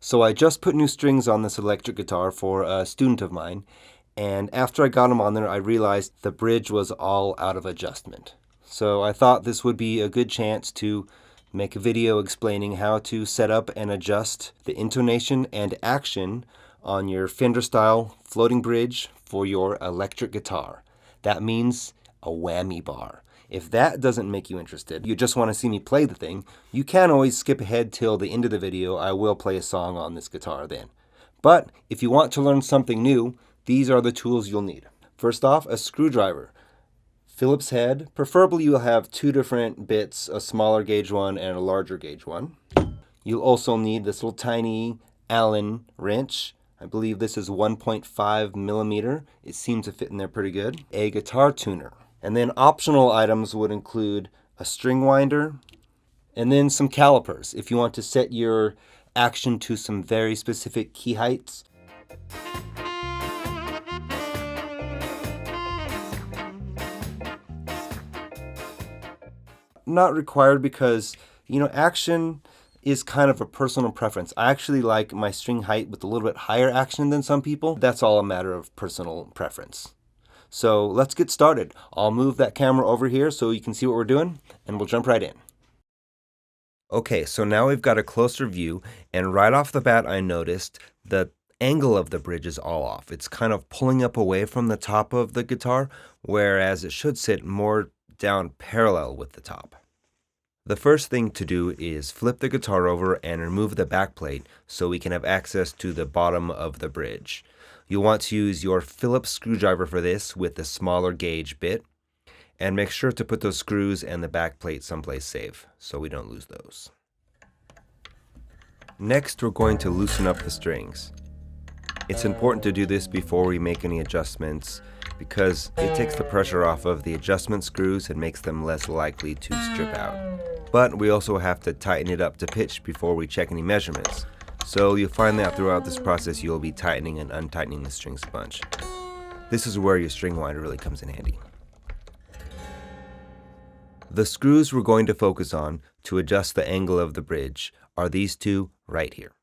So I just put new strings on this electric guitar for a student of mine, and after I got them on there, I realized the bridge was all out of adjustment. So I thought this would be a good chance to make a video explaining how to set up and adjust the intonation and action on your Fender style floating bridge for your electric guitar. That means a whammy bar. If that doesn't make you interested, you just want to see me play the thing, you can always skip ahead till the end of the video. I will play a song on this guitar then. But if you want to learn something new, these are the tools you'll need. First off, a screwdriver. Phillips head. Preferably you'll have two different bits, a smaller gauge one and a larger gauge one. You'll also need this little tiny Allen wrench. I believe this is 1.5 millimeter. It seems to fit in there pretty good. A guitar tuner. And then optional items would include a string winder and then some calipers if you want to set your action to some very specific key heights. Not required because, action is kind of a personal preference. I actually like my string height with a little bit higher action than some people. That's all a matter of personal preference. So let's get started. I'll move that camera over here so you can see what we're doing, and we'll jump right in. Okay, so now we've got a closer view, and right off the bat I noticed the angle of the bridge is all off. It's kind of pulling up away from the top of the guitar, whereas it should sit more down parallel with the top. The first thing to do is flip the guitar over and remove the back plate so we can have access to the bottom of the bridge. You'll want to use your Phillips screwdriver for this with the smaller gauge bit, and make sure to put those screws and the back plate someplace safe so we don't lose those. Next, we're going to loosen up the strings. It's important to do this before we make any adjustments because it takes the pressure off of the adjustment screws and makes them less likely to strip out. But we also have to tighten it up to pitch before we check any measurements. So you'll find that throughout this process you'll be tightening and untightening the strings a bunch. This is where your string winder really comes in handy. The screws we're going to focus on to adjust the angle of the bridge are these two right here.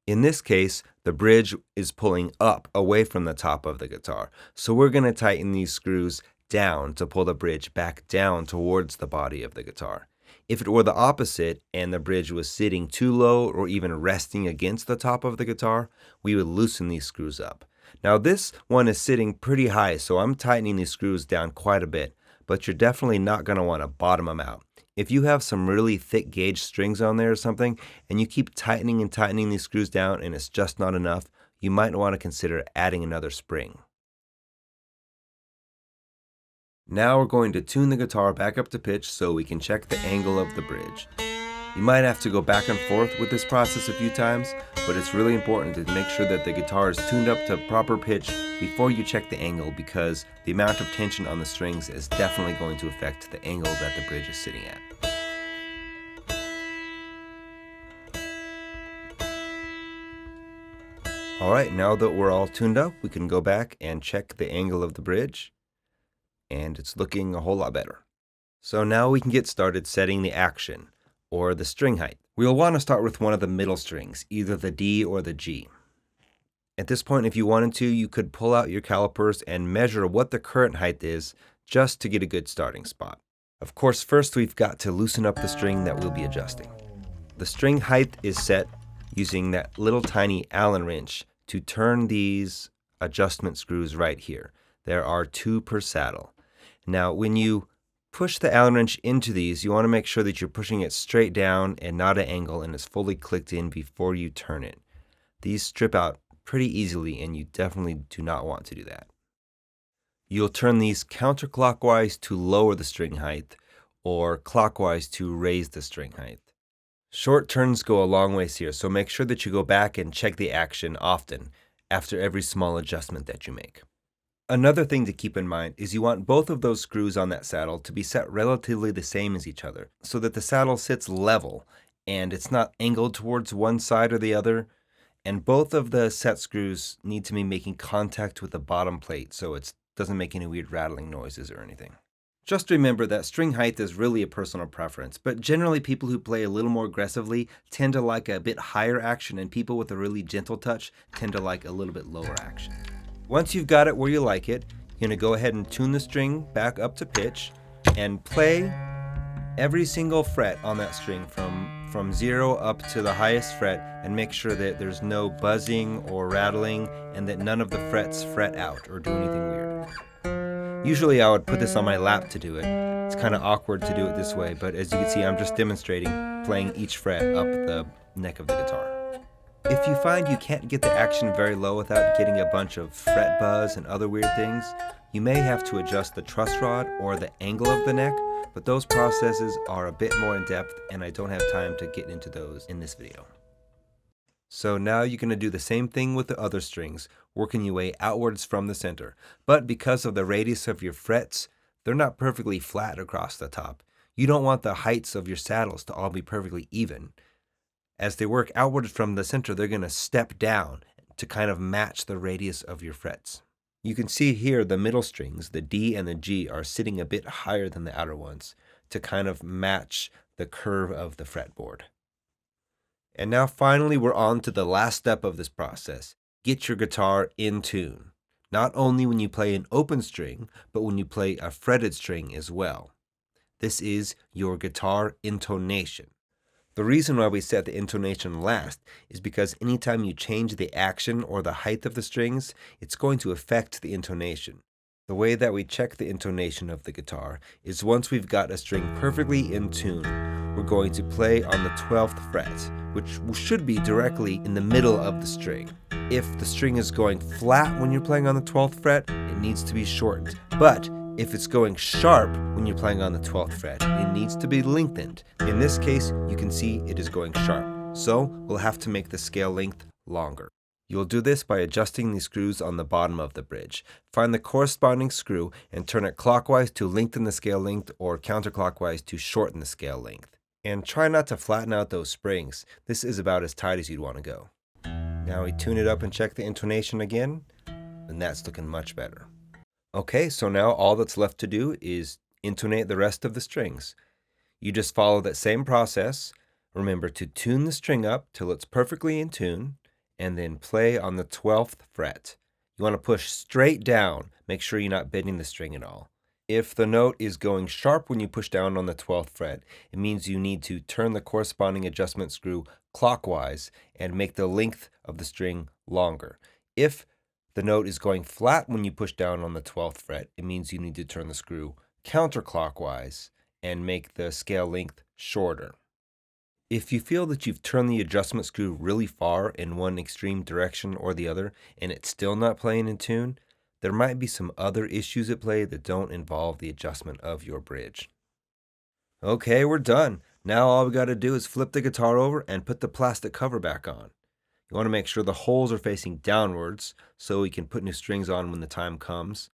In this case, the bridge is pulling up away from the top of the guitar, so we're going to tighten these screws down to pull the bridge back down towards the body of the guitar. If it were the opposite and the bridge was sitting too low or even resting against the top of the guitar, we would loosen these screws up. Now this one is sitting pretty high, so I'm tightening these screws down quite a bit, but you're definitely not going to want to bottom them out. If you have some really thick gauge strings on there or something, and you keep tightening and tightening these screws down and it's just not enough, you might want to consider adding another spring. Now we're going to tune the guitar back up to pitch so we can check the angle of the bridge. You might have to go back and forth with this process a few times, but it's really important to make sure that the guitar is tuned up to proper pitch before you check the angle, because the amount of tension on the strings is definitely going to affect the angle that the bridge is sitting at. Alright, now that we're all tuned up, we can go back and check the angle of the bridge, and it's looking a whole lot better. So now we can get started setting the action, or the string height. We'll want to start with one of the middle strings, either the D or the G. At this point, if you wanted to, you could pull out your calipers and measure what the current height is just to get a good starting spot. Of course, first we've got to loosen up the string that we'll be adjusting. The string height is set using that little tiny Allen wrench to turn these adjustment screws right here. There are 2 per saddle. Now, when you push the Allen wrench into these, you want to make sure that you're pushing it straight down and not at an angle and it's fully clicked in before you turn it. These strip out pretty easily and you definitely do not want to do that. You'll turn these counterclockwise to lower the string height or clockwise to raise the string height. Short turns go a long ways here, so make sure that you go back and check the action often after every small adjustment that you make. Another thing to keep in mind is you want both of those screws on that saddle to be set relatively the same as each other, so that the saddle sits level and it's not angled towards one side or the other. And both of the set screws need to be making contact with the bottom plate so it doesn't make any weird rattling noises or anything. Just remember that string height is really a personal preference, but generally people who play a little more aggressively tend to like a bit higher action, and people with a really gentle touch tend to like a little bit lower action. Once you've got it where you like it, you're going to go ahead and tune the string back up to pitch and play every single fret on that string from 0 up to the highest fret, and make sure that there's no buzzing or rattling and that none of the frets fret out or do anything weird. Usually I would put this on my lap to do it. It's kind of awkward to do it this way, but as you can see, I'm just demonstrating playing each fret up the neck of the guitar. If you find you can't get the action very low without getting a bunch of fret buzz and other weird things, you may have to adjust the truss rod or the angle of the neck, but those processes are a bit more in depth and I don't have time to get into those in this video. So now you're going to do the same thing with the other strings, working your way outwards from the center. But because of the radius of your frets, they're not perfectly flat across the top. You don't want the heights of your saddles to all be perfectly even. As they work outwards from the center, they're going to step down to kind of match the radius of your frets. You can see here the middle strings, the D and the G, are sitting a bit higher than the outer ones to kind of match the curve of the fretboard. And now finally we're on to the last step of this process. Get your guitar in tune. Not only when you play an open string, but when you play a fretted string as well. This is your guitar intonation. The reason why we set the intonation last is because anytime you change the action or the height of the strings, it's going to affect the intonation. The way that we check the intonation of the guitar is once we've got a string perfectly in tune, we're going to play on the 12th fret, which should be directly in the middle of the string. If the string is going flat when you're playing on the 12th fret, it needs to be shortened. But if it's going sharp when you're playing on the 12th fret, it needs to be lengthened. In this case, you can see it is going sharp, so we'll have to make the scale length longer. You'll do this by adjusting the screws on the bottom of the bridge. Find the corresponding screw and turn it clockwise to lengthen the scale length or counterclockwise to shorten the scale length. And try not to flatten out those springs. This is about as tight as you'd want to go. Now we tune it up and check the intonation again, and that's looking much better. Okay, so now all that's left to do is intonate the rest of the strings. You just follow that same process. Remember to tune the string up till it's perfectly in tune, and then play on the 12th fret. You want to push straight down. Make sure you're not bending the string at all. If the note is going sharp when you push down on the 12th fret, it means you need to turn the corresponding adjustment screw clockwise and make the length of the string longer. If the note is going flat when you push down on the 12th fret, it means you need to turn the screw counterclockwise and make the scale length shorter. If you feel that you've turned the adjustment screw really far in one extreme direction or the other and it's still not playing in tune, there might be some other issues at play that don't involve the adjustment of your bridge. Okay, we're done. Now all we got to do is flip the guitar over and put the plastic cover back on. You want to make sure the holes are facing downwards so we can put new strings on when the time comes.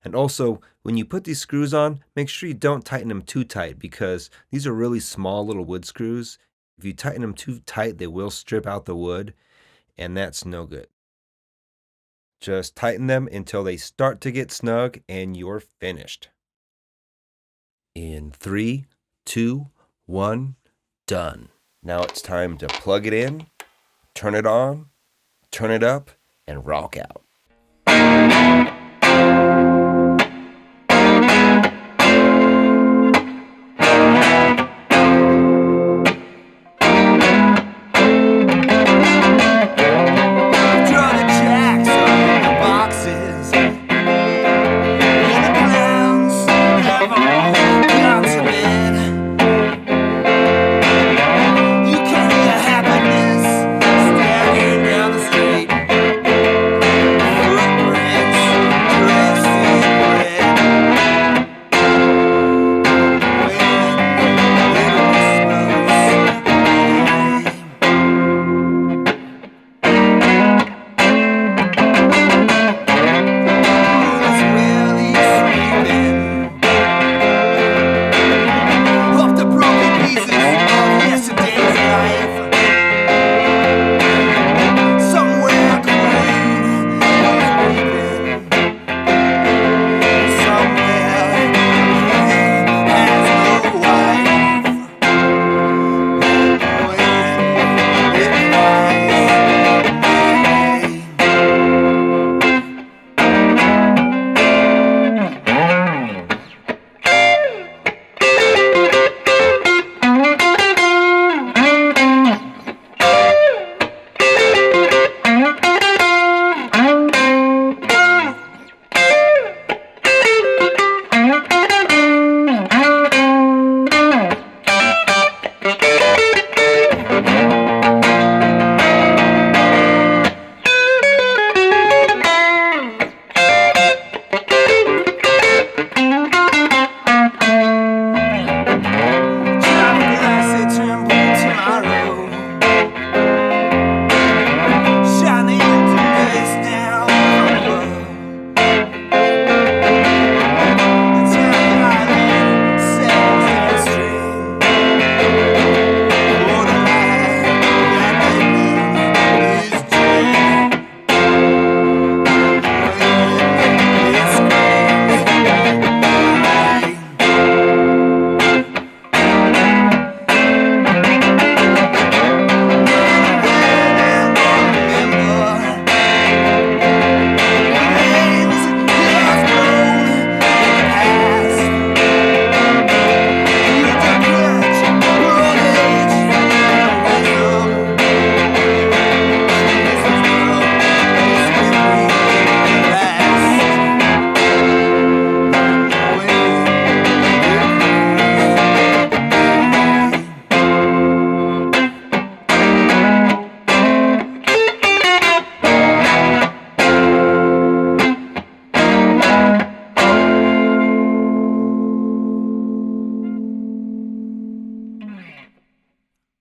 And also, when you put these screws on, make sure you don't tighten them too tight because these are really small little wood screws. If you tighten them too tight, they will strip out the wood, and that's no good. Just tighten them until they start to get snug and you're finished. In 3, 2, 1, done. Now it's time to plug it in, turn it on, turn it up, and rock out.